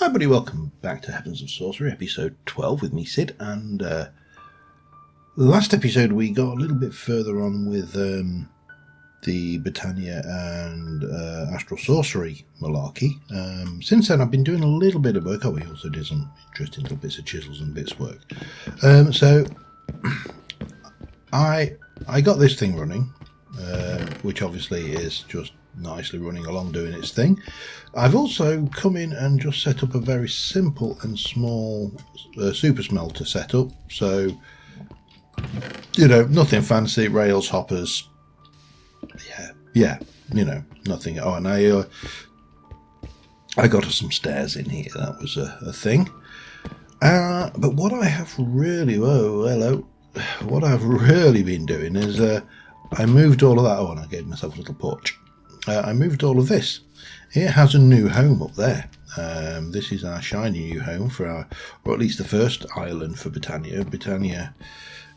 Hi everybody, welcome back to Heavens of Sorcery, episode 12 with me, Sid, and last episode we got a little bit further on with the Britannia and Astral Sorcery malarkey. Since then I've been doing a little bit of work. We also did some interesting little bits of chisels and bits of work. So I got this thing running, which obviously is just nicely running along doing its thing. I've also come in and just set up a very simple and small super smelter setup, so you know, nothing fancy, rails, hoppers, yeah, you know, nothing. Oh, and I got us some stairs in here, that was a thing. But what I have really, what I've really been doing is I moved all of that. Oh, and I gave myself a little porch. I moved all of this. It has a new home up there. This is our shiny new home for our, or at least the first island for Britannia. Britannia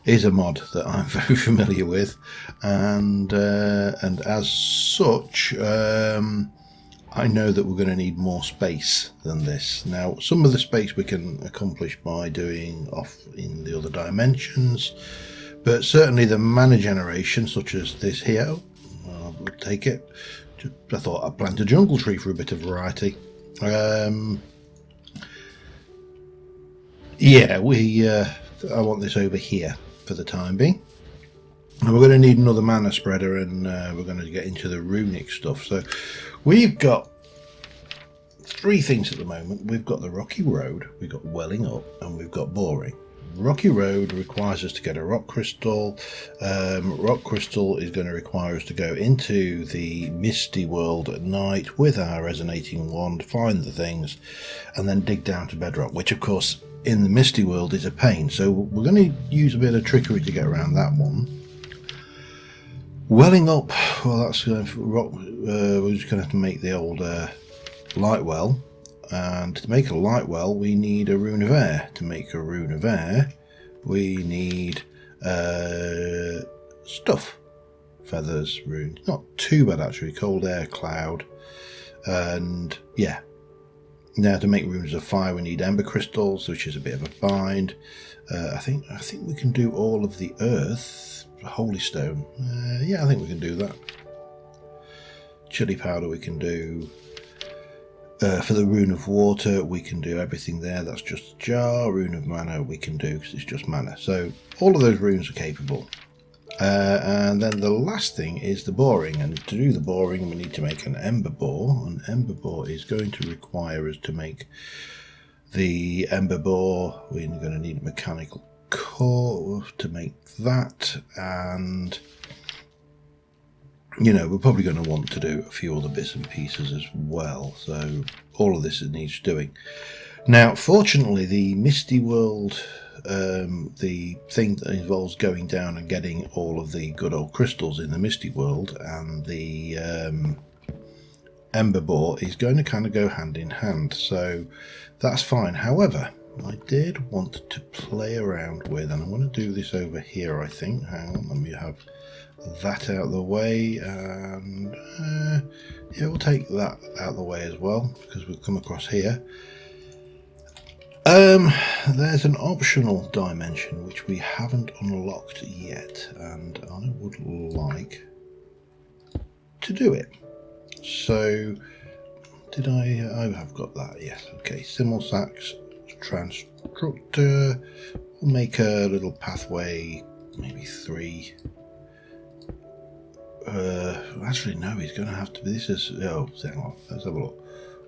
is a mod that I'm very familiar with, and as such, I know that we're going to need more space than this. Now, some of the space we can accomplish by doing off in the other dimensions, but certainly the mana generation, such as this here, I'll take it. I thought I'd plant a jungle tree for a bit of variety. Yeah, I want this over here for the time being. And we're going to need another mana spreader, and we're going to get into the runic stuff. So we've got three things at the moment. We've got the rocky road, we've got welling up, and we've got boring. Rocky road requires us to get a rock crystal. Rock crystal is going to require us to go into the misty world at night with our resonating wand, find the things, and then dig down to bedrock, which of course in the misty world is a pain. So we're going to use a bit of trickery to get around that one. Welling up, well, that's going for rock. We're just going to have to make the old light well. And to make a light well, we need a rune of air. To make a rune of air, we need stuff. Feathers, runes. Not too bad actually. Cold air, cloud. And yeah. Now to make runes of fire, we need ember crystals, which is a bit of a bind. I think we can do all of the earth. Holy stone. Yeah, I think we can do that. Chili powder we can do. For the rune of water, we can do everything there. That's just a jar. Rune of mana we can do because it's just mana. So all of those runes are capable. And then the last thing is the boring. And to do the boring, we need to make an ember bore. An ember bore is going to require us to make the ember bore. We're going to need a mechanical core to make that. And you know, we're probably going to want to do a few other bits and pieces as well. So all of this needs doing. Now, fortunately, the Misty World, the thing that involves going down and getting all of the good old crystals in the Misty World, and the Ember Bore is going to kind of go hand in hand. So that's fine. However, I did want to play around with, and I want to do this over here, I think. Hang on, let me have that out of the way, and yeah, we'll take that out of the way as well, because we'll come across here. There's an optional dimension which we haven't unlocked yet, and I would like to do it. So did I have got that? Yes. Okay, Simulsax Transstructor. We'll make a little pathway, maybe 3. Actually no, he's going to have to be, this is, oh, hang on, let's have a look.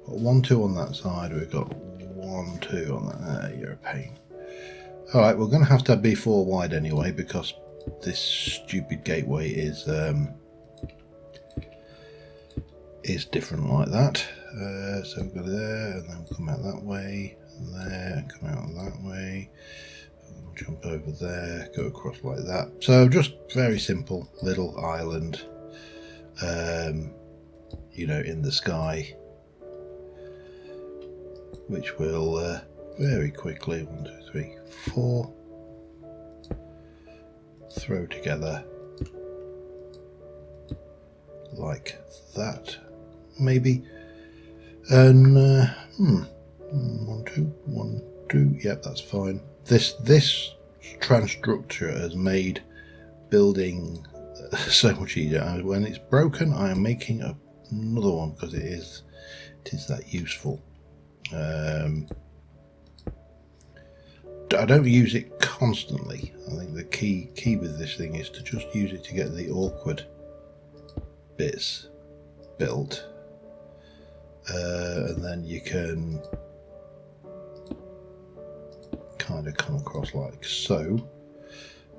1, 2 on that side, we've got 1, 2 on that, you're a pain. Alright, we're going to have be 4 wide anyway, because this stupid gateway is different like that. So we'll go there, and then we'll come out that way, and there, and come out that way. Jump over there, go across like that. So just very simple little island, you know, in the sky, which will very quickly 1, 2, 3, 4 throw together like that, maybe. And 1, 2, 1, 2. Yep, that's fine. This transstructure has made building so much easier. When it's broken, I am making another one because it is that useful. I don't use it constantly. I think the key with this thing is to just use it to get the awkward bits built, and then you can kind of come across like so,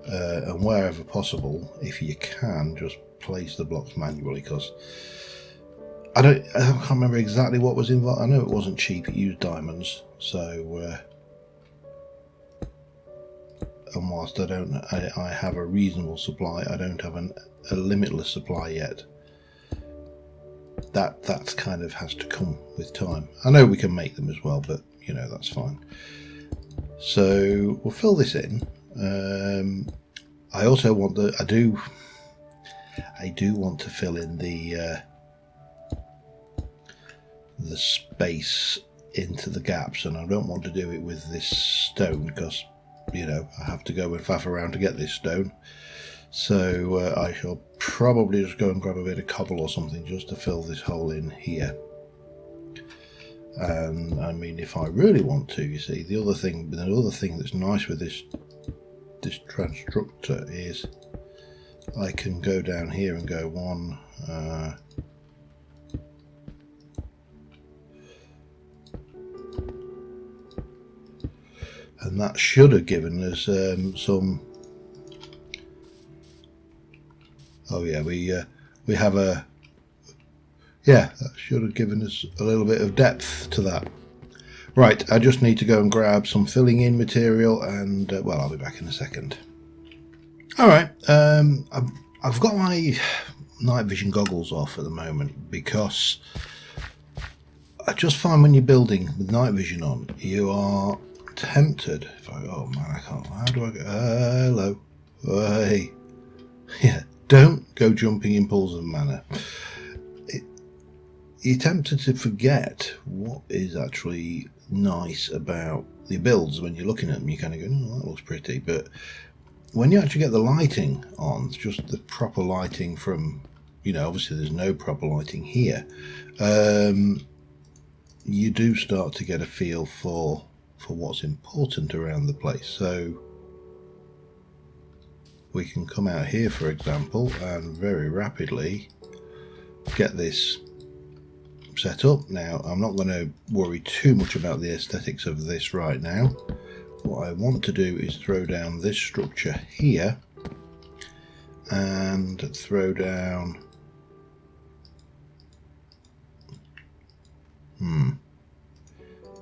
and wherever possible, if you can, just place the blocks manually, because I can't remember exactly what was involved. I know it wasn't cheap, it used diamonds, so and whilst I have a reasonable supply, I don't have a limitless supply yet. That kind of has to come with time. I know we can make them as well, but you know, that's fine. So we'll fill this in. I also want I do want to fill in the space into the gaps, and I don't want to do it with this stone because, you know, I have to go and faff around to get this stone. So I shall probably just go and grab a bit of cobble or something just to fill this hole in here. And I mean, if I really want to, you see, the other thing that's nice with this transstructor is I can go down here and go 1, and that should have given us some. Oh yeah, we have a. Yeah, that should have given us a little bit of depth to that. Right, I just need to go and grab some filling in material, and well, I'll be back in a second. All right, I've got my night vision goggles off at the moment because I just find when you're building with night vision on, you are tempted. Oh man, I can't. How do I go? Hello. Hey. Yeah. Don't go jumping in pools of mana. You're tempted to forget what is actually nice about the builds. When you're looking at them, you kind of go, oh, that looks pretty. But when you actually get the lighting on, it's just the proper lighting from, you know, obviously there's no proper lighting here. You do start to get a feel for what's important around the place. So we can come out here, for example, and very rapidly get this set up. Now, I'm not going to worry too much about the aesthetics of this right now. What I want to do is throw down this structure here and throw down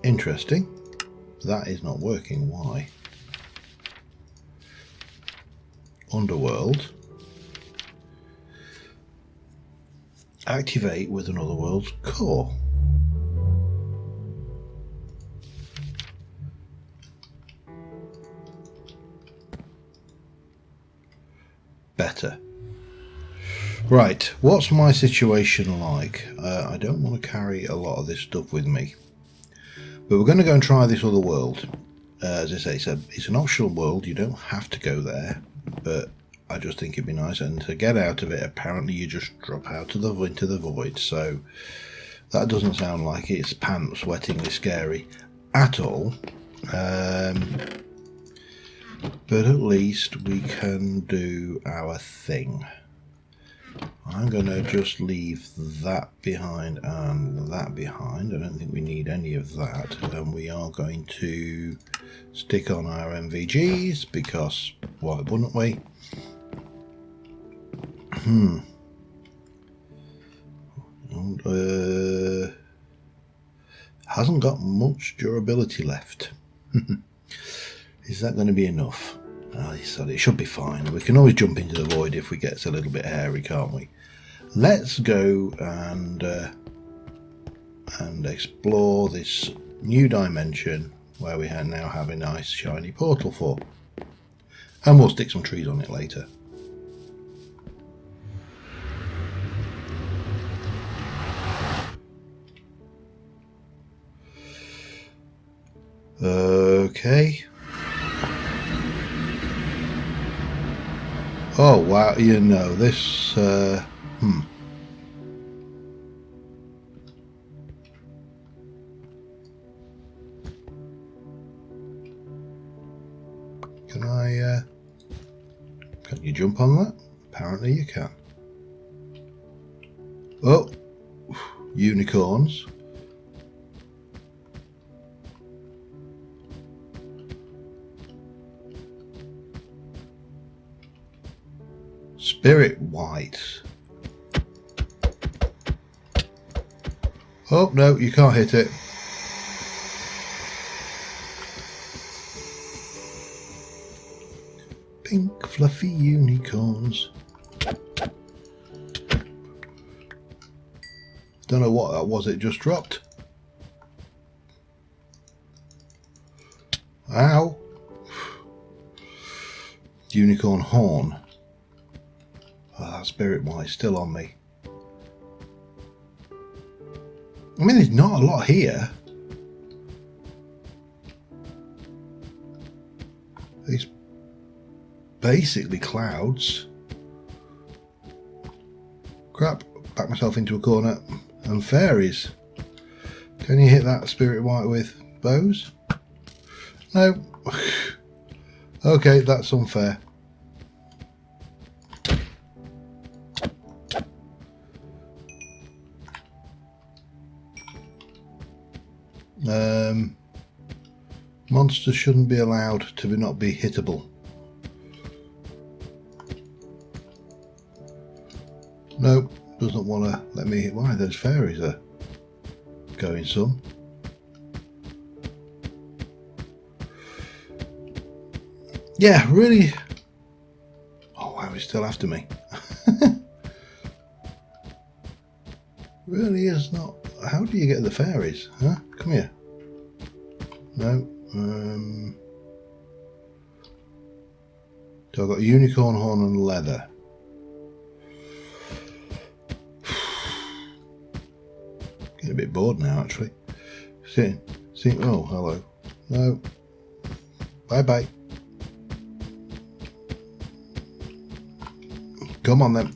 interesting. That is not working. Why? Underworld. Activate with another world's core. Better. Right, what's my situation like? I don't want to carry a lot of this stuff with me, but we're going to go and try this other world. As I say, it's an optional world. You don't have to go there, but I just think it'd be nice. And to get out of it, apparently you just drop out of into the void. So that doesn't sound like it's pants wettingly scary at all. But at least we can do our thing. I'm going to just leave that behind and that behind. I don't think we need any of that. And we are going to stick on our MVGs because why wouldn't we? And, hasn't got much durability left. Is that going to be enough? Oh, it should be fine. We can always jump into the void if we get a little bit hairy, can't we? Let's go and explore this new dimension where we now have a nice shiny portal for. And we'll stick some trees on it later. Okay. Oh wow, you know this. Can I? Can you jump on that? Apparently you can. Oh, unicorns. Spirit white. Oh no, you can't hit it. Pink fluffy unicorns. Don't know what that was, it just dropped. Ow. Unicorn horn. Oh, that spirit white's still on me. I mean, there's not a lot here. It's basically clouds. Crap, back myself into a corner. And fairies. Can you hit that spirit white with bows? No. Okay, that's unfair. Monsters shouldn't be allowed to not be hittable. Nope, doesn't want to let me hit. Why, those fairies are going some. Yeah, really. Oh wow, he's still after me. Really is not. How do you get the fairies? Huh? Come here. No. So I've got a unicorn horn and leather. Getting a bit bored now, actually. See. Oh, hello. No. Bye bye. Come on then.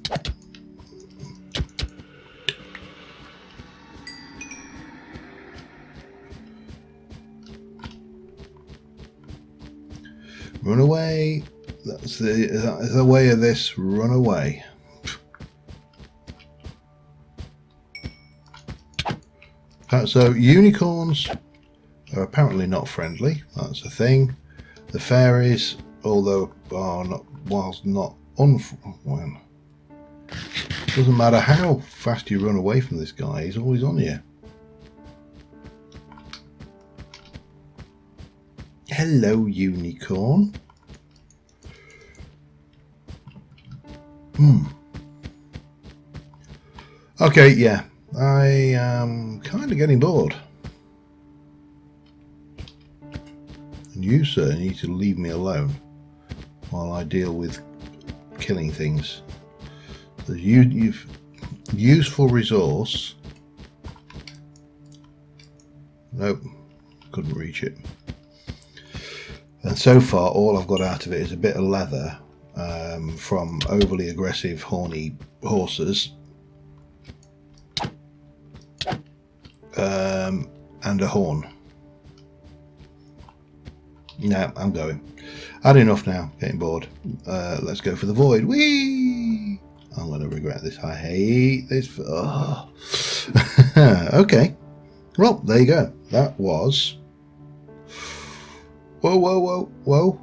Run away. That's the way of this. Run away. So unicorns are apparently not friendly. That's a thing. The fairies, although are not, whilst not well, doesn't matter how fast you run away from this guy, he's always on you. Hello, unicorn. Okay, yeah. I am kind of getting bored. And you, sir, need to leave me alone while I deal with killing things. You've useful resource. Nope, couldn't reach it. And so far, all I've got out of it is a bit of leather from overly aggressive, horny horses. And a horn. No, I'm going. Had enough now. Getting bored. Let's go for the void. Whee! I'm going to regret this. I hate this. Oh. Okay. Well, there you go. That was... Whoa, whoa, whoa, whoa.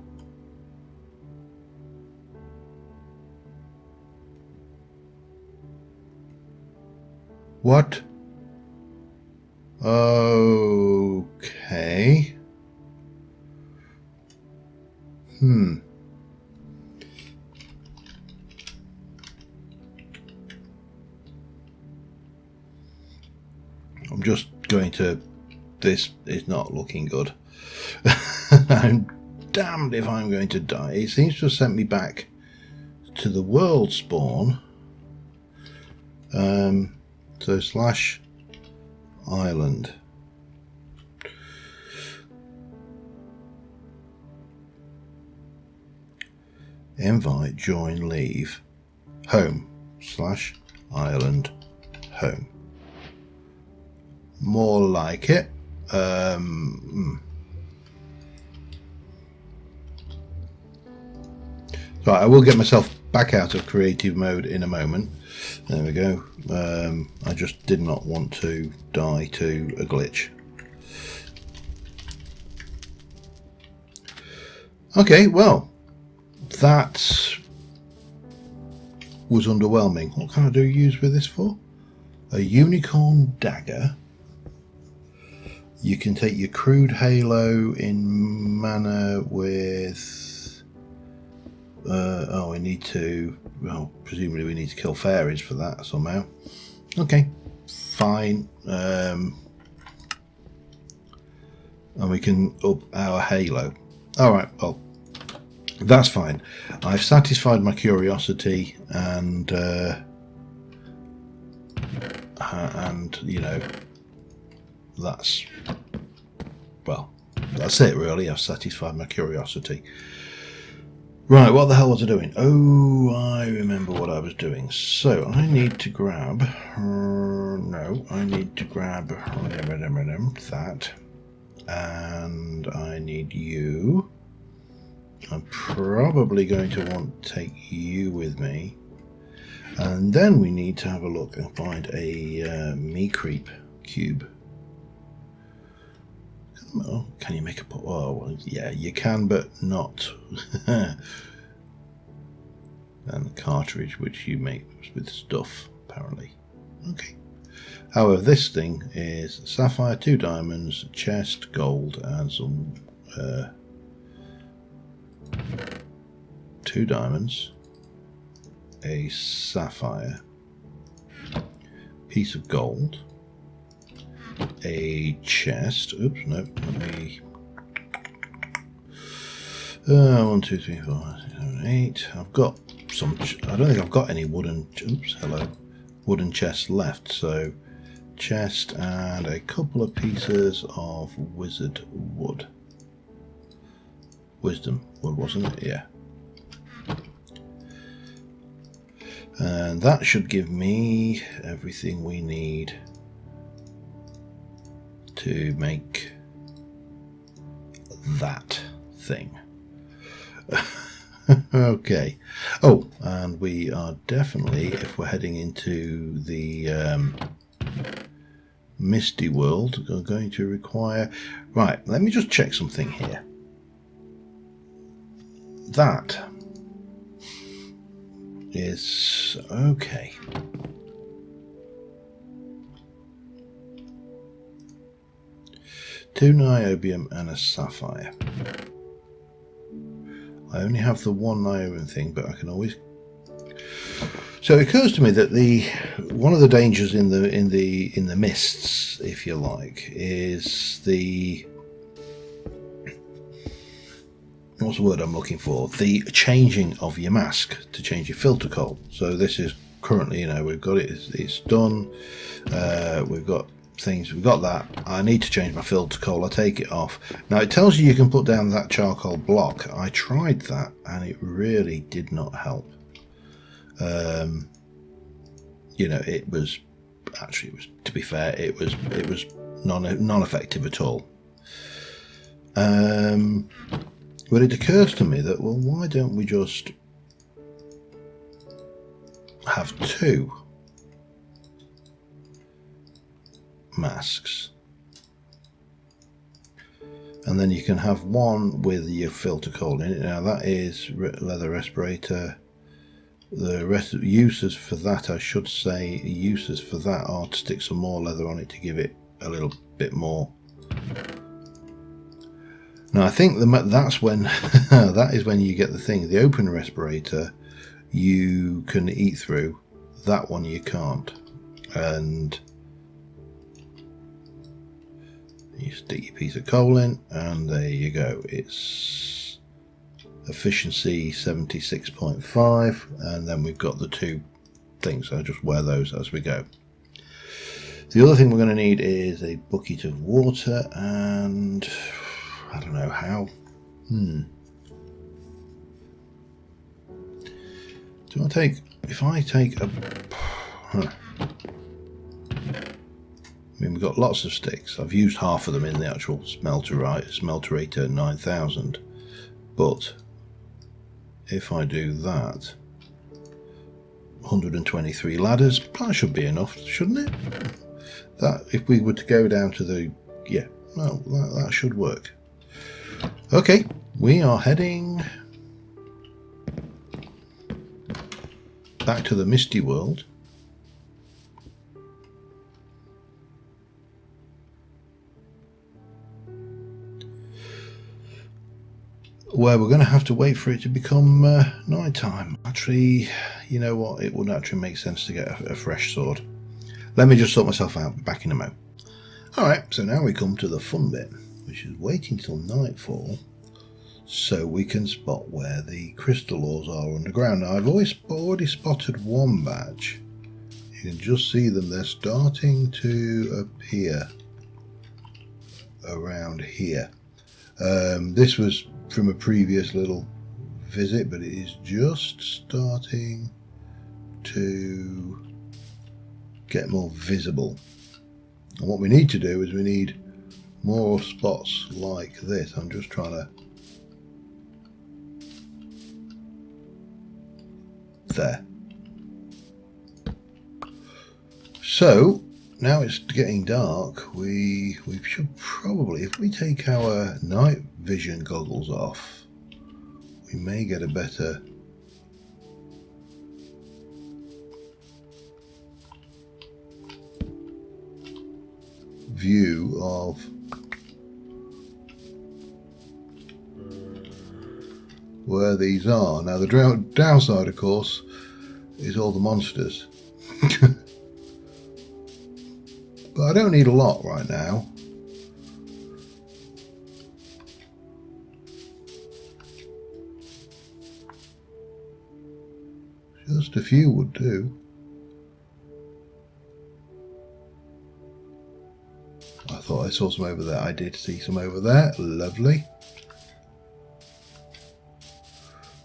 What? Okay. I'm just going to... This is not looking good. I'm damned if I'm going to die. It seems to have sent me back to the world spawn. So slash... Island. invite, join, leave, home / Ireland home. More like it. So I will get myself back out of creative mode in a moment. There we go. I just did not want to die to a glitch. Okay, well, that was underwhelming. What can I do use with this for? A unicorn dagger. You can take your crude halo in mana with... we need to... Well, presumably we need to kill fairies for that somehow. Okay, fine. And we can up our halo. Alright, well, that's fine. I've satisfied my curiosity and you know, that's it really. I've satisfied my curiosity. Right, what the hell was I doing? Oh, I remember what I was doing. So I need to grab that, and I need you. I'm probably going to want to take you with me, and then we need to have a look and find a me creep cube. Oh, can you make a pot? Oh, well, yeah, you can, but not. And the cartridge, which you make with stuff, apparently. Okay. However, this thing is sapphire, 2 diamonds, chest, gold, and some 2 diamonds, a sapphire, piece of gold, a chest. Oops, no, let me. 1, 2, 3, 4, 5, 6, 7, 8. I've got some. I don't think I've got any wooden. Oops, hello. Wooden chests left. So, chest and a couple of pieces of wizard wood. Wisdom wood, wasn't it? Yeah. And that should give me everything we need to make that thing. Okay. Oh, and we are definitely, if we're heading into the Misty World, are going to require... Right, let me just check something here. That is okay. Two niobium and a sapphire. I only have the one niobium thing, but I can always. So it occurs to me that one of the dangers in the mists, if you like, is the. What's the word I'm looking for? The changing of your mask to change your filter coal. So this is currently, we've got it. It's done. We've got things. We've got that. I need to change my filter coal. I take it off. Now it tells you can put down that charcoal block. I tried that and it really did not help. It was to be fair, it was non-effective at all. But it occurs to me that, well, why don't we just have 2 masks, and then you can have one with your filter coal in it. Now that is leather respirator. The rest of uses for that, I should say, uses for that are to stick some more leather on it to give it a little bit more. Now I think that's when that is when you get the thing. The open respirator you can eat through, that one you can't, and you stick your piece of coal in and there you go. It's efficiency 76.5, and then we've got the 2 things. I just wear those as we go. The other thing we're going to need is a bucket of water, and I don't know how. Do I take... If I take a... I mean, we've got lots of sticks. I've used half of them in the actual smelterator 9000. But if I do that, 123 ladders, that should be enough, shouldn't it? That, if we were to go down to the... Yeah, well, that should work. Okay, we are heading back to the Misty World. Where we're going to have to wait for it to become night time. Actually, you know what? It would actually make sense to get a fresh sword. Let me just sort myself out, back in a moment. Alright, so now we come to the fun bit, which is waiting till nightfall so we can spot where the crystal ores are underground. Now, I've already spotted one batch. You can just see them. They're starting to appear around here. This was from a previous little visit, but it is just starting to get more visible. And what we need to do is we need more spots like this. I'm just trying to... There. So now it's getting dark. We should probably, if we take our night vision goggles off, we may get a better view of where these are. Now the downside, of course, is all the monsters. But I don't need a lot right now. Just a few would do. I thought I saw some over there. I did see some over there. Lovely.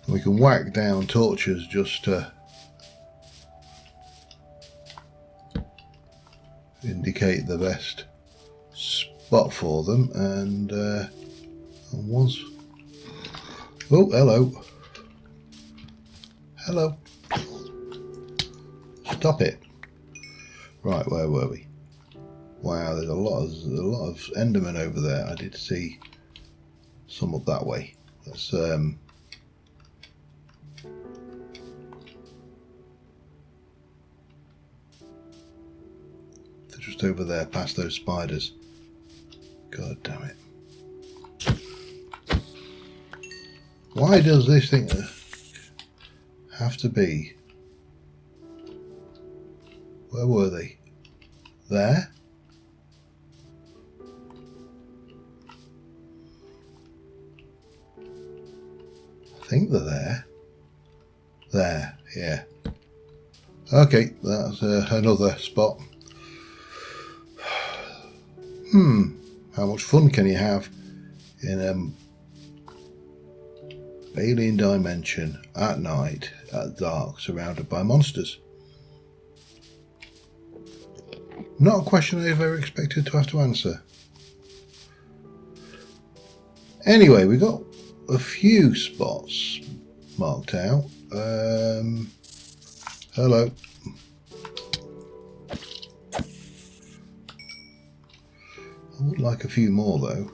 We can whack down torches just to indicate the best spot for them. And once... Oh, hello. Hello. Stop it. Right, where were we? Wow, there's a lot of Endermen over there. I did see some up that way. Let's they're just over there past those spiders. God damn it. Why does this thing have to be? Where were they? There? I think they're there. There, yeah. Okay, that's another spot. How much fun can you have in alien dimension at night, at dark, surrounded by monsters? Not a question I ever expected to have to answer. Anyway, we got a few spots marked out. Hello. I would like a few more though.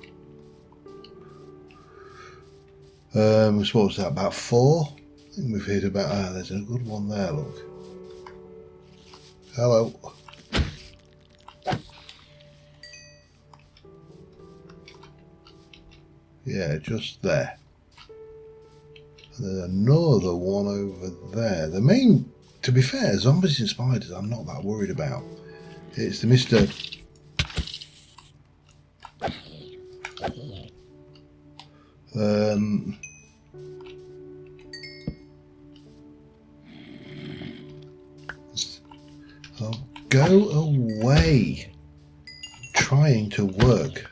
So what was that, about 4? I think we've hit about, there's a good one there, look. Hello. Yeah, just there. And there's another one over there. The main, to be fair, zombies and spiders I'm not that worried about. It's the Mr. Oh, go away. I'm trying to work.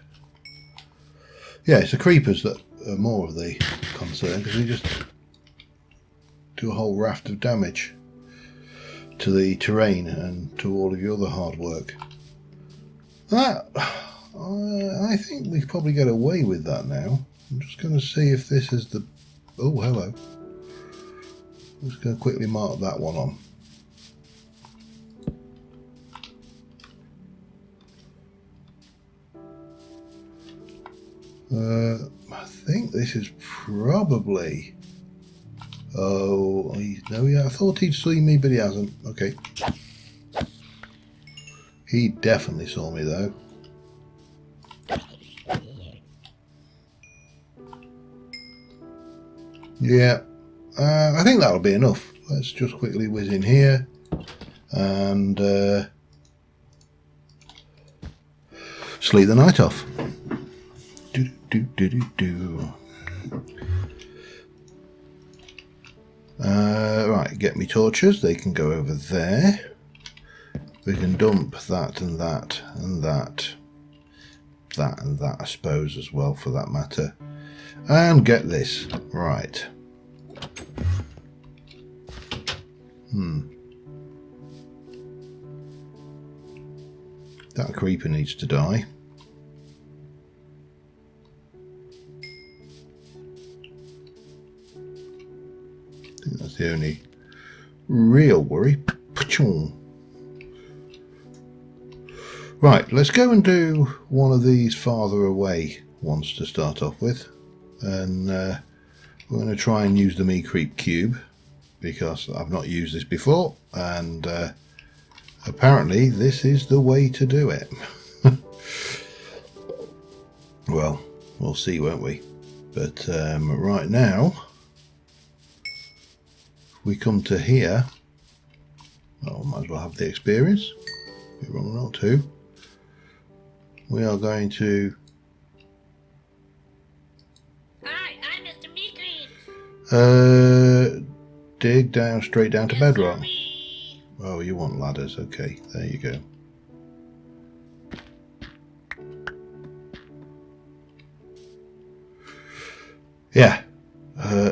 Yeah, it's the creepers that are more of the concern, because we just do a whole raft of damage to the terrain and to all of your other hard work. That, I think we could probably get away with that now. I'm just going to see if this is the... Oh, hello. I'm just going to quickly mark that one on. I think this is probably... Oh, no, yeah, I thought he'd seen me, but he hasn't. Okay. He definitely saw me, though. Yeah, I think that'll be enough. Let's just quickly whiz in here and sleep the night off. Right, get me torches. They can go over there. We can dump that and that and that. That and that, I suppose, as well, for that matter. And get this. Right. That creeper needs to die. I think that's the only real worry. Right, let's go and do one of these farther away ones to start off with. And we're going to try and use the Me Creep cube, because I've not used this before, and apparently this is the way to do it. Well, we'll see, won't we? But right now, we come to here. Oh, might as well have the experience. Be wrong or not too. We are going to... Hi, I'm Mr. Meat. Dig down, straight down to bedrock. Sorry. Oh, you want ladders. Okay, there you go. Yeah.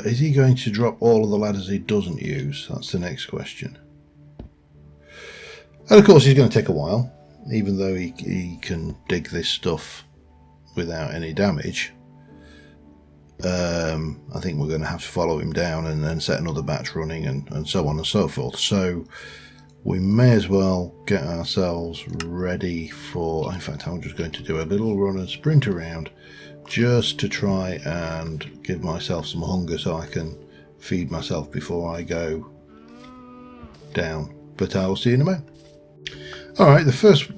Is he going to drop all of the ladders he doesn't use? That's the next question. And of course he's going to take a while, even though he can dig this stuff without any damage. I think we're going to have to follow him down and then set another batch running and so on and so forth. So we may as well get ourselves ready for... In fact, I'm just going to do a little run and sprint around just to try and give myself some hunger so I can feed myself before I go down. But I will see you in a moment. Alright, the first...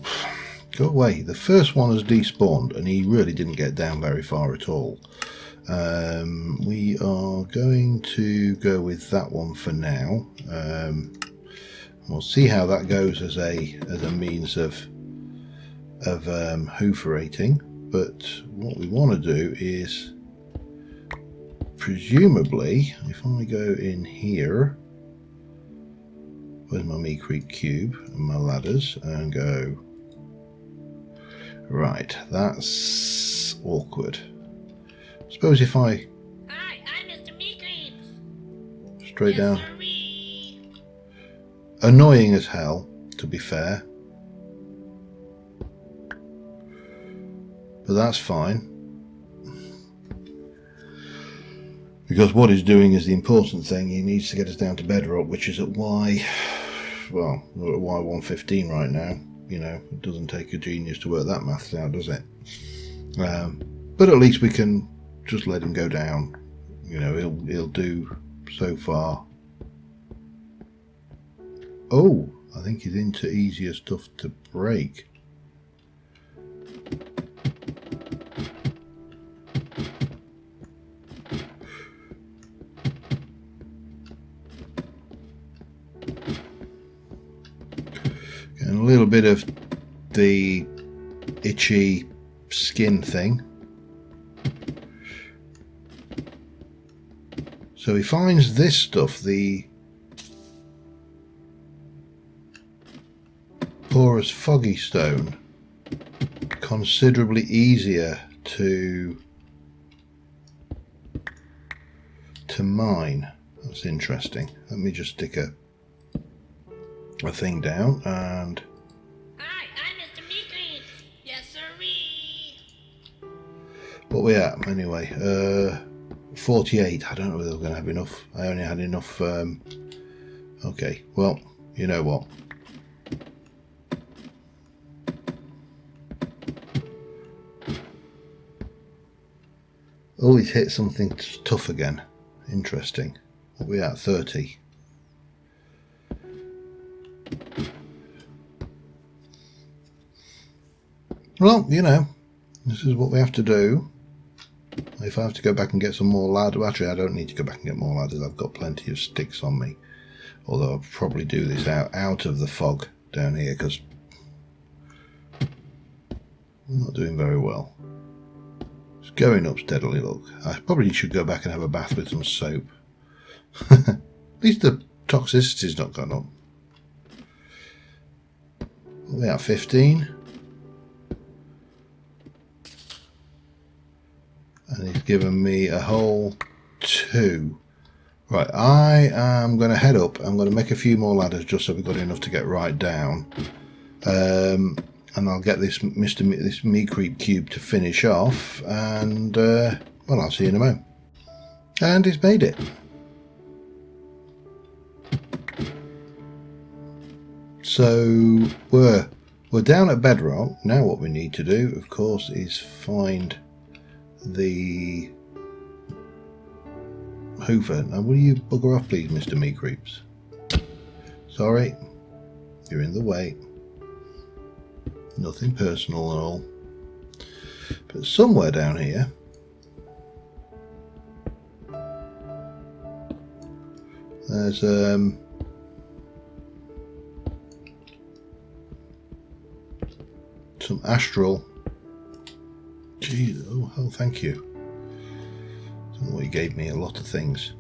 Go away. The first one has despawned and he really didn't get down very far at all. We are going to go with that one for now. We'll see how that goes as a means of hooferating. But what we want to do is, presumably, if I go in here, where's my Me Creep cube and my ladders, and go right. That's awkward. Suppose if I... Hi, I'm Mr. Meat Creep. Straight down. Sorry. Annoying as hell, to be fair. But that's fine. Because what he's doing is the important thing. He needs to get us down to bedrock, which is at Y... Well, we're at Y115 right now. You know, it doesn't take a genius to work that maths out, does it? But at least we can just let him go down. You know, he'll do so far. Oh, I think he's into easier stuff to break. Getting a little bit of the itchy skin thing. So he finds this stuff, the porous foggy stone, considerably easier to mine. That's interesting. Let me just stick a thing down and... Hi, I'm Mr. Meat. Yes, sirree. What we at anyway? 48. I don't know whether we're going to have enough. I only had enough. Okay, well, you know what? Always hit something tough again. Interesting. What we at? 30. Well, you know, this is what we have to do. If I have to go back and get some more ladders, actually I don't need to go back and get more ladders, I've got plenty of sticks on me. Although I'll probably do this out of the fog down here because I'm not doing very well. It's going up steadily, look. I probably should go back and have a bath with some soap. At least the toxicity's not gone up. What are we at, 15? And he's given me a whole 2. Right, I am going to head up. I'm going to make a few more ladders just so we've got enough to get right down. And I'll get this this me creep cube to finish off. And, well, I'll see you in a moment. And he's made it. So, we're down at bedrock. Now what we need to do, of course, is find the Hoover. Now will you bugger off please, Mr. Meat Creeps? Sorry, you're in the way. Nothing personal at all. But somewhere down here there's some astral. Jeez, oh, thank you. Well, he gave me a lot of things.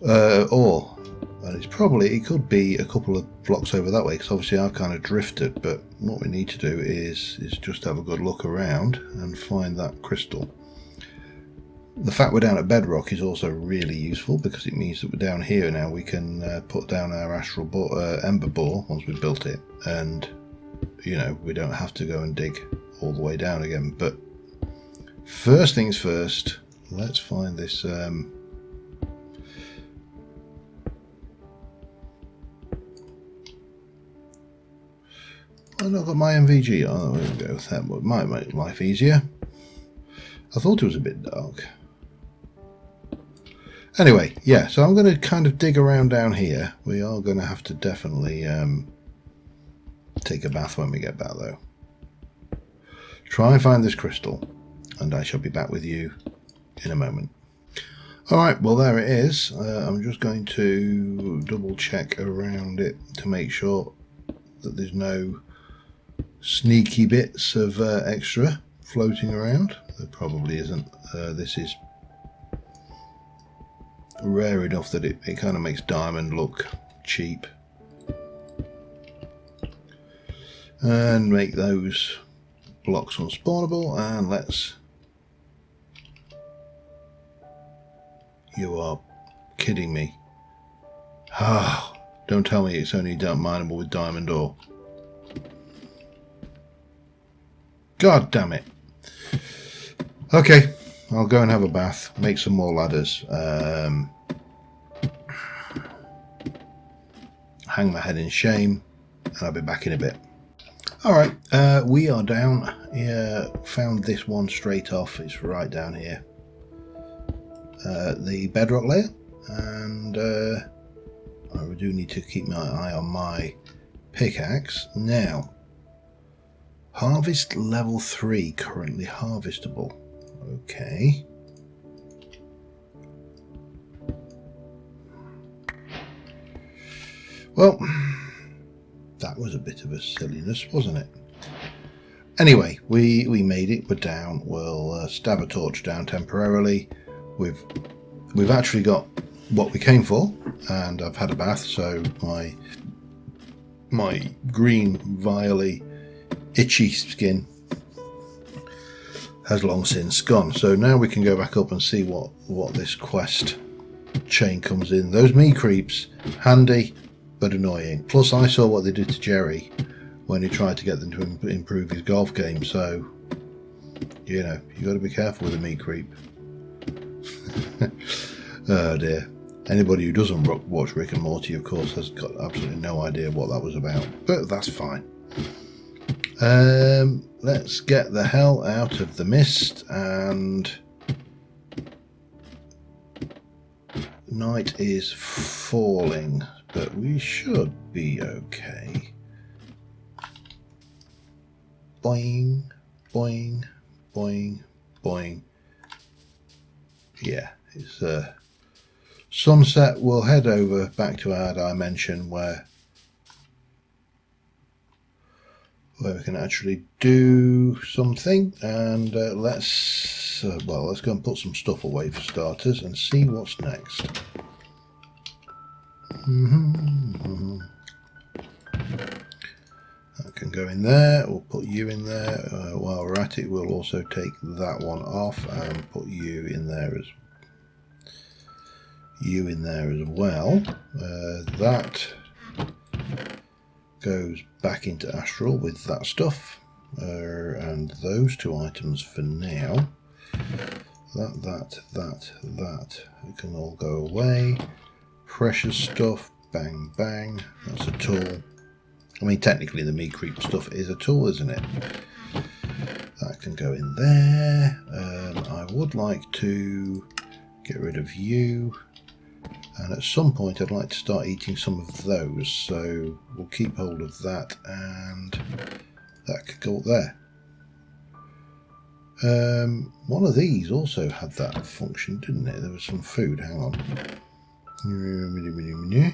And it could be a couple of blocks over that way, because obviously I've kind of drifted, but what we need to do is just have a good look around and find that crystal. The fact we're down at bedrock is also really useful, because it means that we're down here now. We can put down our astral ember bore once we've built it, and you know, we don't have to go and dig all the way down again. But first things first, let's find this I've not got my MVG. Oh, there we go. That might make life easier. I thought it was a bit dark. Anyway, yeah, so I'm going to kind of dig around down here. We are going to have to definitely take a bath when we get back, though. Try and find this crystal, and I shall be back with you in a moment. Alright, well there it is. I'm just going to double check around it to make sure that there's no sneaky bits of extra floating around. There probably isn't. This is rare enough that it kind of makes diamond look cheap. And make those blocks unspawnable, and let's... You are kidding me. Ah, don't tell me it's only mineable with diamond ore. God damn it. Okay, I'll go and have a bath, make some more ladders, hang my head in shame, and I'll be back in a bit. Alright, we are down here, found this one straight off, it's right down here. The bedrock layer, and I do need to keep my eye on my pickaxe. Now, harvest level 3, currently harvestable. Okay. Well, that was a bit of a silliness, wasn't it? Anyway, we made it, we're down. We'll stab a torch down temporarily. We've actually got what we came for, and I've had a bath, so my green, vilely, itchy skin has long since gone. So now we can go back up and see what this quest chain comes in. Those me creeps, handy but annoying. Plus, I saw what they did to Jerry when he tried to get them to improve his golf game. So, you know, you got to be careful with a me creep. Oh dear. Anybody who doesn't watch Rick and Morty, of course, has got absolutely no idea what that was about. But that's fine. Let's get the hell out of the mist, and night is falling, but we should be okay. Boing, boing, boing, boing. Yeah, it's sunset. We'll head over back to our dimension where we can actually do something, and let's go and put some stuff away for starters and see what's next. That can go in there. We'll put you in there. While we're at it, we'll also take that one off and put you in there as well. That goes back into Astral with that stuff, and those two items for now. That it can all go away. Precious stuff, bang bang. That's a tool. I mean, technically the me creep stuff is a tool, isn't it? That can go in there. I would like to get rid of you. And at some point I'd like to start eating some of those, so we'll keep hold of that, and that could go up there. One of these also had that function, didn't it? There was some food, hang on. Yeah.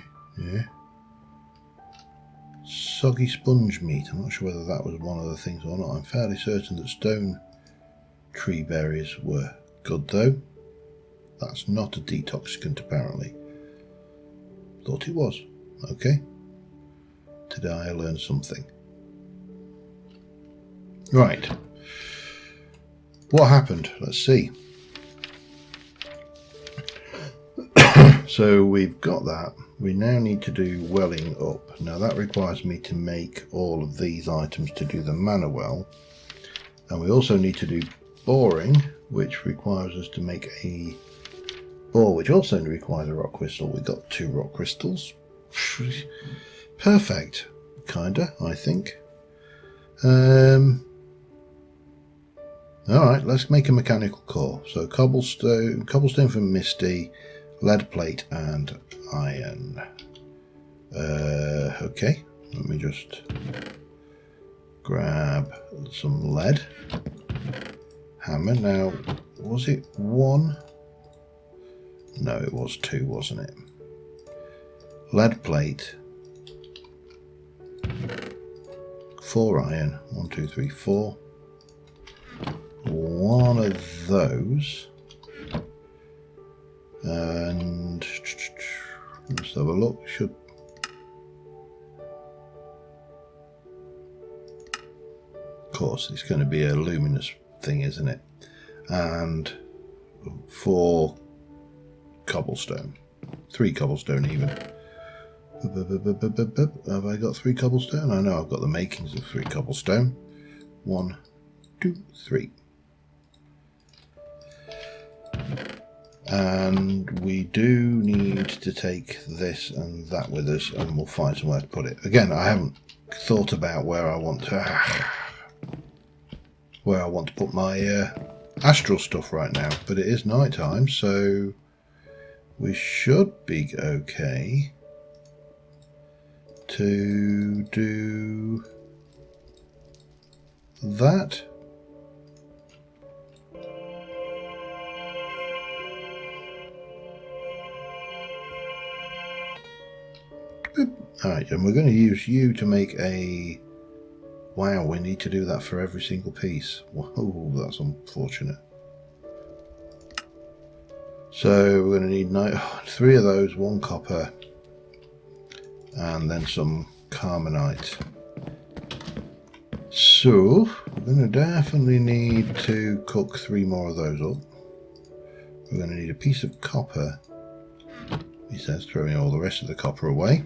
Soggy sponge meat. I'm not sure whether that was one of the things or not. I'm fairly certain that stone tree berries were good though. That's not a detoxicant apparently. Thought it was. Okay. Today I learned something. Right. What happened? Let's see. So we've got that. We now need to do welling up. Now that requires me to make all of these items to do the mana well. And we also need to do boring, which requires us to make a bore, which also requires a rock crystal. We've got 2 rock crystals. Perfect. Kinda, I think. Alright, let's make a mechanical core. So cobblestone from Misty, lead plate and iron. Okay, let me just grab some lead. Hammer. Now, was it 1? No, it was 2, wasn't it? Lead plate. 4 iron. 1, 2, 3, 4. One of those. And let's have a look. Should of course it's going to be a luminous thing, isn't it? And 4 cobblestone, 3 cobblestone even. Have I got 3 cobblestone? I know I've got the makings of 3 cobblestone. 1, 2, 3. And we do need to take this and that with us, and we'll find somewhere to put it. Again, I haven't thought about where I want to put my astral stuff right now, but it is night time, so we should be okay to do that. Alright, and we're going to use you to make a... Wow, we need to do that for every single piece. Whoa, that's unfortunate. So we're going to need 3 of those, 1 copper, and then some carmonite. So we're going to definitely need to cook 3 more of those up. We're going to need a piece of copper he says, throwing all the rest of the copper away.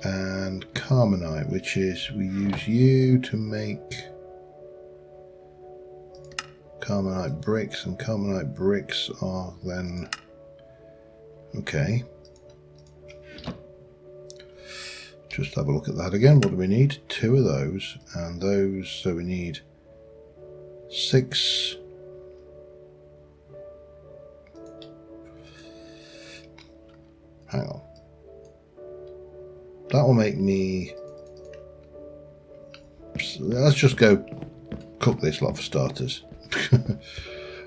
And Carmenite, which is, we use you to make Carmenite bricks, and Carmenite bricks are then, okay. Just have a look at that again. What do we need? 2 of those, and those, so we need 6. Hang on. That will make me, let's just go cook this lot for starters.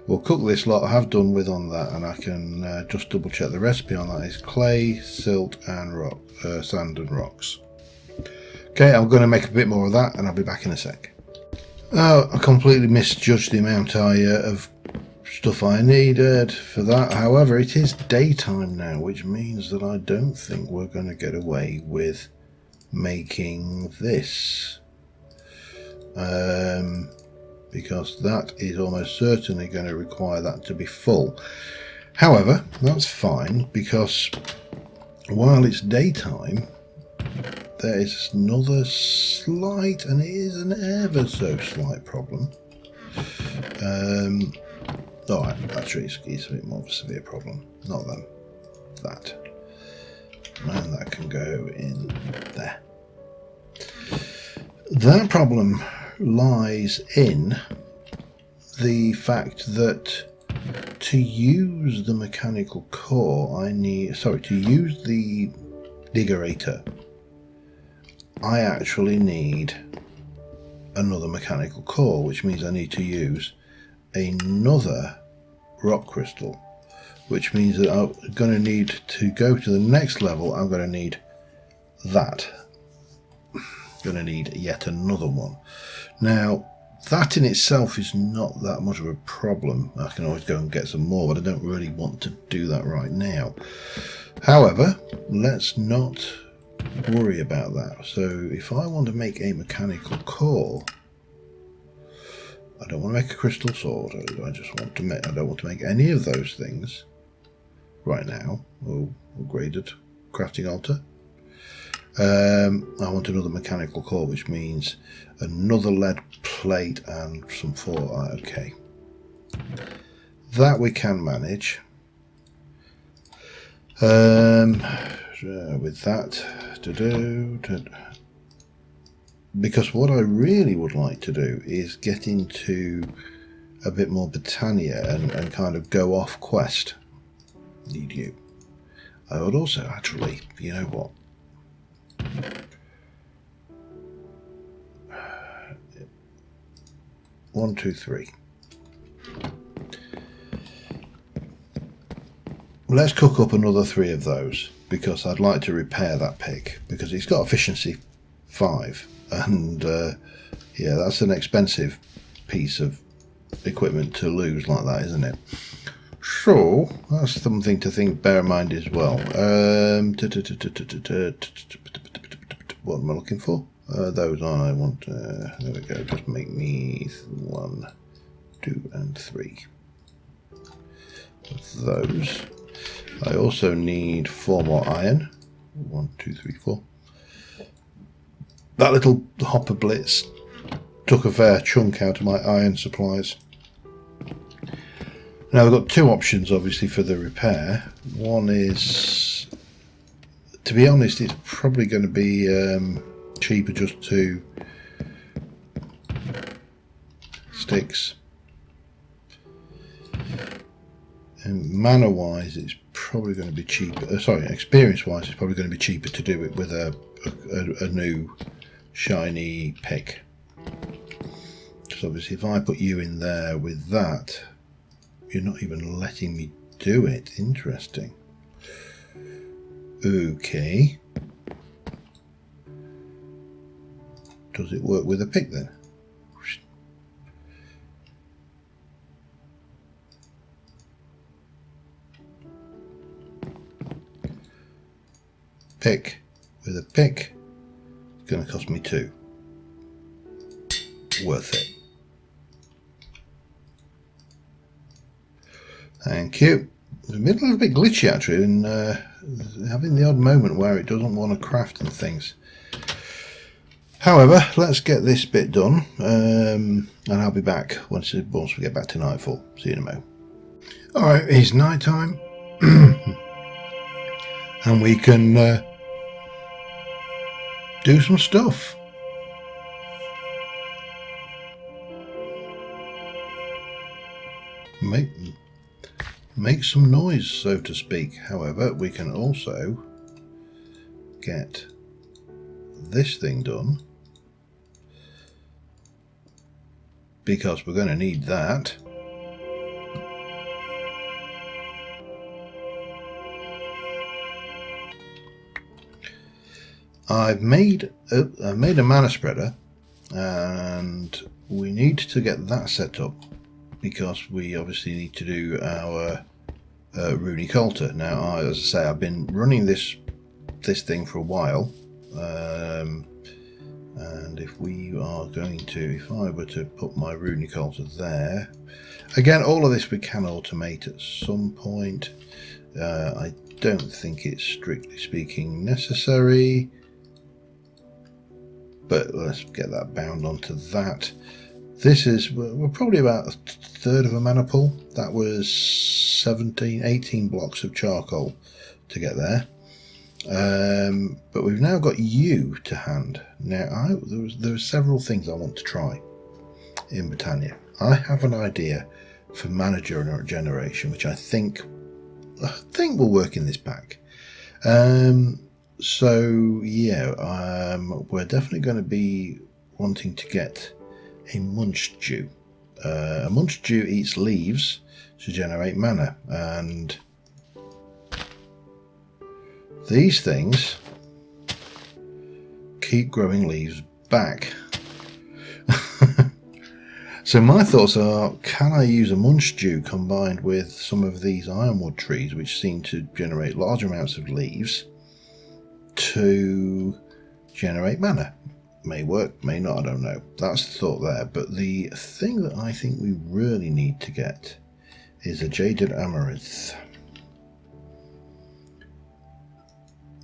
We'll cook this lot. I have done with on that, and I can just double check the recipe on that. Is clay, silt and rock, sand and rocks. Okay, I'm going to make a bit more of that and I'll be back in a sec. Oh, I completely misjudged the amount of stuff I needed for that. However, it is daytime now, which means that I don't think we're going to get away with making this. Because that is almost certainly going to require that to be full. However, that's fine, because while it's daytime, there is another slight, and it is an ever so slight problem. Oh, actually, it's a bit more of a severe problem. Not them. That. And that can go in there. That problem lies in the fact that to use the mechanical core, to use the diggerator, I actually need another mechanical core, which means I need to use another rock crystal, which means that I'm going to need to go to the next level. I'm going to need that. Going to need yet another one. Now, that in itself is not that much of a problem. I can always go and get some more, but I don't really want to do that right now. However, let's not worry about that. So if I want to make a mechanical core, I don't want to make a crystal sword. I just want to make, I don't want to make any of those things right now. Oh, upgraded crafting altar. I want another mechanical core, which means another lead plate and some okay. That we can manage. With that because what I really would like to do is get into a bit more Britannia and kind of go off quest. Need you. I would also actually, you know what? 1, 2, 3. Let's cook up another 3 of those, because I'd like to repair that pig, because it's got efficiency 5, and yeah, that's an expensive piece of equipment to lose like that, isn't it? So that's something to bear in mind as well. What am I looking for? Those aren't I want. There we go. Just make me 1, 2, and 3 of those. I also need 4 more iron. 1, 2, 3, 4. That little hopper blitz took a fair chunk out of my iron supplies. Now we've got 2 options, obviously, for the repair. One is, to be honest, it's probably going to be cheaper just to sticks. And mana wise, it's probably going to be cheaper. Experience wise, it's probably going to be cheaper to do it with a new shiny pick. Because obviously, if I put you in there with that, you're not even letting me do it. Interesting. Okay. Does it work with a pick then? Pick with a pick. It's going to cost me 2. Worth it. Thank you. It's a little bit glitchy actually, and having the odd moment where it doesn't want to craft and things. However, let's get this bit done, and I'll be back once we get back to nightfall. See you in a moment. Alright, it's night time, and we can do some stuff. Make some noise, so to speak. However, we can also get this thing done, because we're going to need that. I've made a mana spreader, and we need to get that set up because we obviously need to do our runic altar. Now, as I say, I've been running this thing for a while, and if we are going to, if I were to put my runic altar there, again, all of this we can automate at some point. I don't think it's strictly speaking necessary, but let's get that bound onto that. This is, we're probably about a third of a mana pool. That was 18 blocks of charcoal to get there. But we've now got you to hand. Now, there are several things I want to try in Britannia. I have an idea for mana generation, which I think will work in this pack. So yeah, we're definitely going to be wanting to get a munch dew. A munch dew eats leaves to generate mana, and these things keep growing leaves back. So my thoughts are, can I use a munch dew combined with some of these ironwood trees, which seem to generate large amounts of leaves, to generate mana? May work, may not, I don't know. That's the thought there. But the thing that I think we really need to get is a jaded amaranth.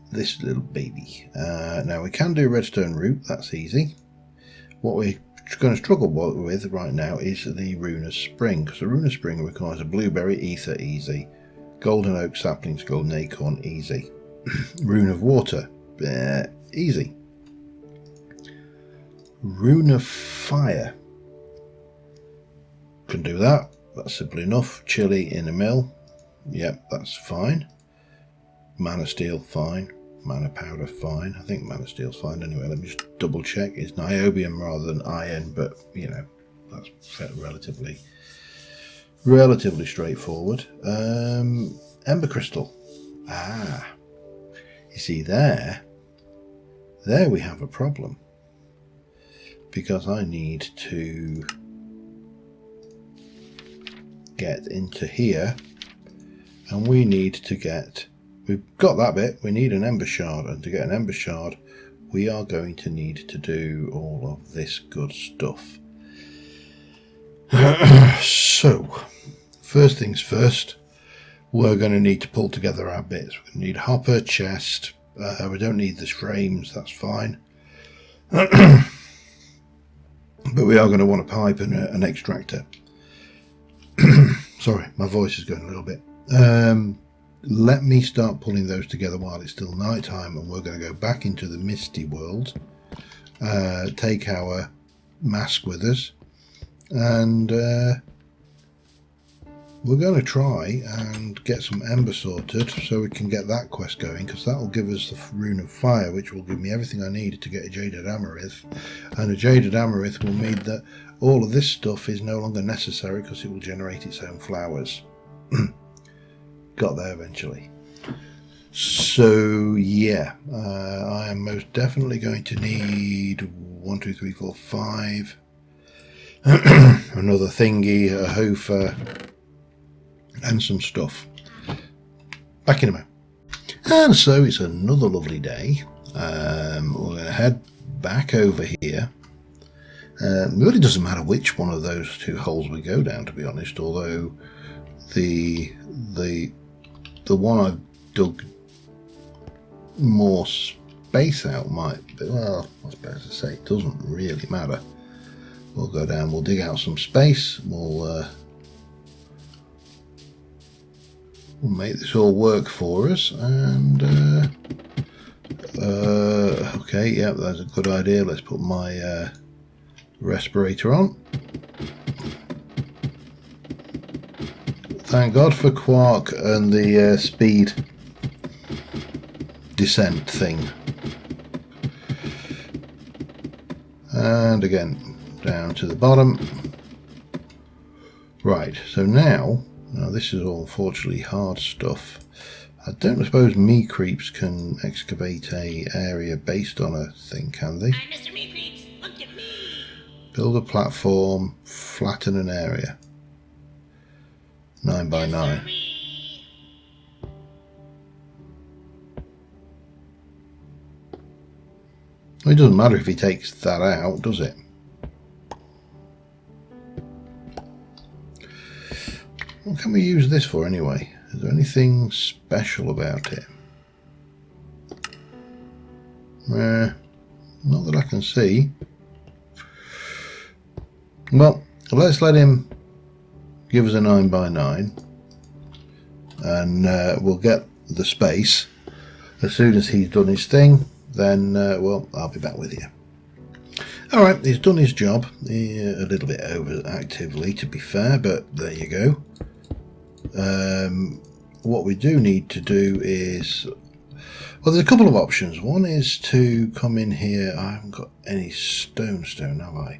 This little baby. Now we can do redstone root, that's easy. What we're going to struggle with right now is the rune of spring, because the rune of spring requires a blueberry, ether, easy. Golden oak saplings, golden acorn, easy. Rune of water, easy. Rune of fire, can do that. That's simple enough. Chili in a mill, yep, that's fine. Mana steel, fine. Mana powder, fine. I think mana steel's fine anyway. Let me just double check. It's niobium rather than iron, but you know, that's relatively straightforward. Ember crystal. You see there we have a problem, because I need to get into here, and we need to get, we've got that bit, we need an ember shard, and to get an ember shard we are going to need to do all of this good stuff. So first things first, we're going to need to pull together our bits. We're going to need a hopper, chest, we don't need the frames, that's fine. But we are going to want a pipe and an extractor. Sorry, my voice is going a little bit. Let me start pulling those together while it's still night time, and we're going to go back into the misty world, take our mask with us, and we're going to try and get some ember sorted so we can get that quest going, because that will give us the rune of fire, which will give me everything I need to get a jaded amaranth, and a jaded amaranth will mean that all of this stuff is no longer necessary because it will generate its own flowers. Got there eventually. So yeah, I am most definitely going to need 1, 2, 3, 4, 5 another thingy, a hofer, and some stuff. Back in a moment. And so it's another lovely day. We're going to head back over here. It really doesn't matter which one of those two holes we go down, to be honest, although the one I've dug more space out might be, well, I was about to say it doesn't really matter. We'll go down, we'll dig out some space, we'll make this all work for us, and okay, yeah, that's a good idea. Let's put my respirator on. Thank God for Quark and the speed descent thing. And again, down to the bottom. Right, so now this is all unfortunately hard stuff. I don't suppose me creeps can excavate a area based on a thing, can they? I'm Mr. Me Creeps. Look at me. Build a platform, flatten an area. 9 by 9. Sorry. Well, it doesn't matter if he takes that out, does it? What can we use this for anyway? Is there anything special about it? Not that I can see. Well, let's let him give us a 9 by 9, and we'll get the space. As soon as he's done his thing, then well, I'll be back with you. Alright, he's done his job, a little bit overactively to be fair, but there you go. What we do need to do is, well, there's a couple of options. One is to come in here. I haven't got any stone, have I?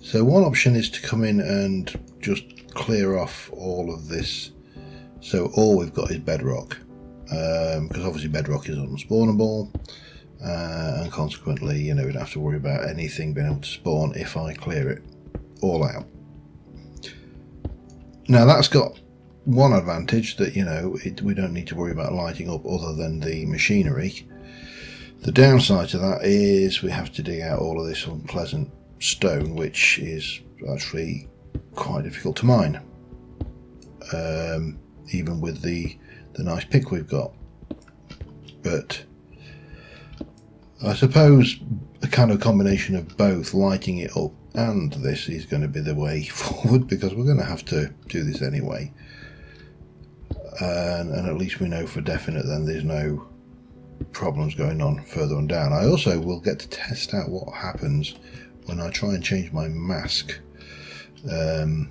So one option is to come in and just clear off all of this, so all we've got is bedrock, because obviously bedrock is unspawnable, and consequently, you know, we don't have to worry about anything being able to spawn if I clear it all out. Now that's got one advantage, that, you know, we don't need to worry about lighting up other than the machinery. The downside to that is we have to dig out all of this unpleasant stone, which is actually quite difficult to mine, even with the nice pick we've got. But I suppose a kind of combination of both, lighting it up and this, is going to be the way forward, because we're going to have to do this anyway. And at least we know for definite then there's no problems going on further on down. I also will get to test out what happens when I try and change my mask. As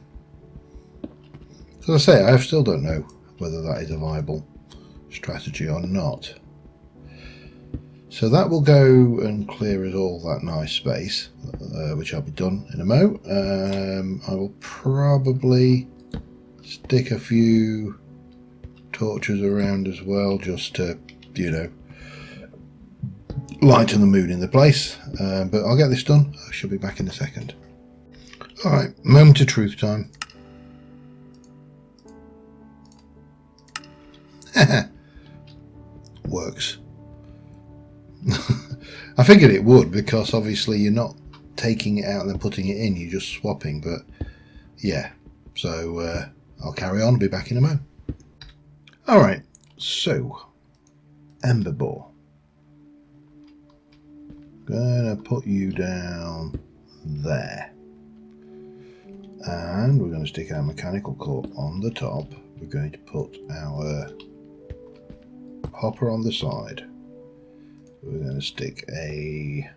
I say, I still don't know whether that is a viable strategy or not. So that will go and clear us all that nice space, which I'll be done in a mo. I will probably stick a few torches around as well, just to, you know, lighten the mood in the place. But I'll get this done. I shall be back in a second. Alright, moment of truth time. Works. I figured it would, because obviously you're not taking it out and then putting it in, you're just swapping. But yeah, so I'll carry on, be back in a moment. Alright, so Ember Bore. Gonna put you down there. And we're going to stick our mechanical core on the top. We're going to put our hopper on the side. We're going to stick a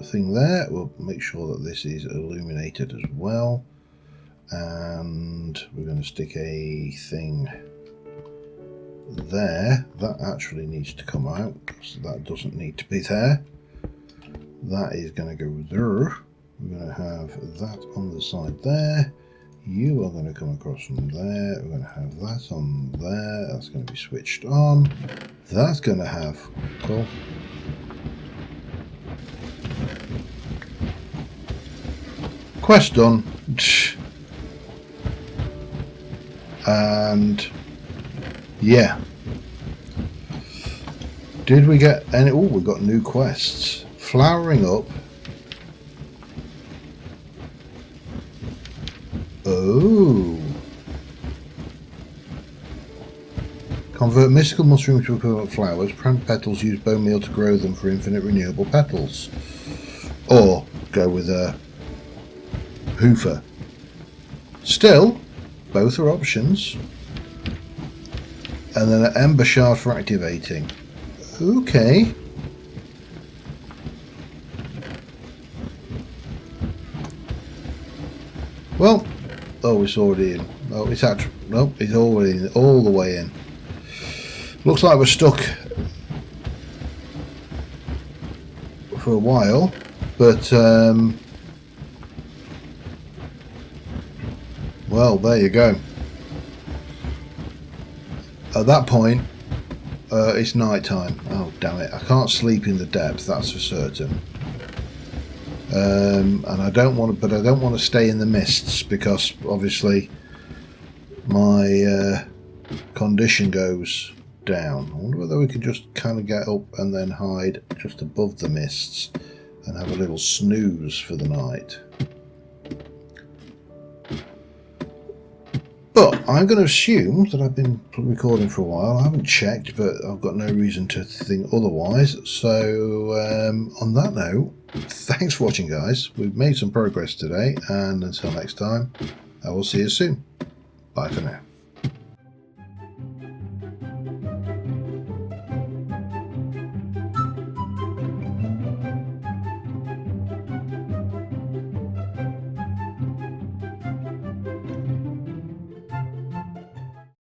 thing there. We'll make sure that this is illuminated as well, and we're going to stick a thing there. That actually needs to come out, so that doesn't need to be there. That is going to go there. We're going to have that on the side there. You are going to come across from there. We're going to have that on there. That's going to be switched on. That's going to have cool. Quest done. And yeah, did we get any? Oh, we got new quests. Flowering up Oh. Convert mystical mushrooms to equivalent flowers. Plant petals, use bone meal to grow them for infinite renewable petals. Or go with a hoofer. Still, both are options. And then an ember shard for activating. Okay. Well, oh, it's already in. Oh, it's actually, nope, it's already in, all the way in. Looks like we're stuck for a while, but well, there you go. At that point, it's night time. Oh, damn it! I can't sleep in the depth. That's for certain. And I don't want to, but I don't want to stay in the mists because obviously my condition goes down. I wonder whether we could just kind of get up and then hide just above the mists and have a little snooze for the night. But I'm going to assume that I've been recording for a while. I haven't checked, but I've got no reason to think otherwise. So on that note, thanks for watching, guys. We've made some progress today, and until next time, I will see you soon. Bye for now.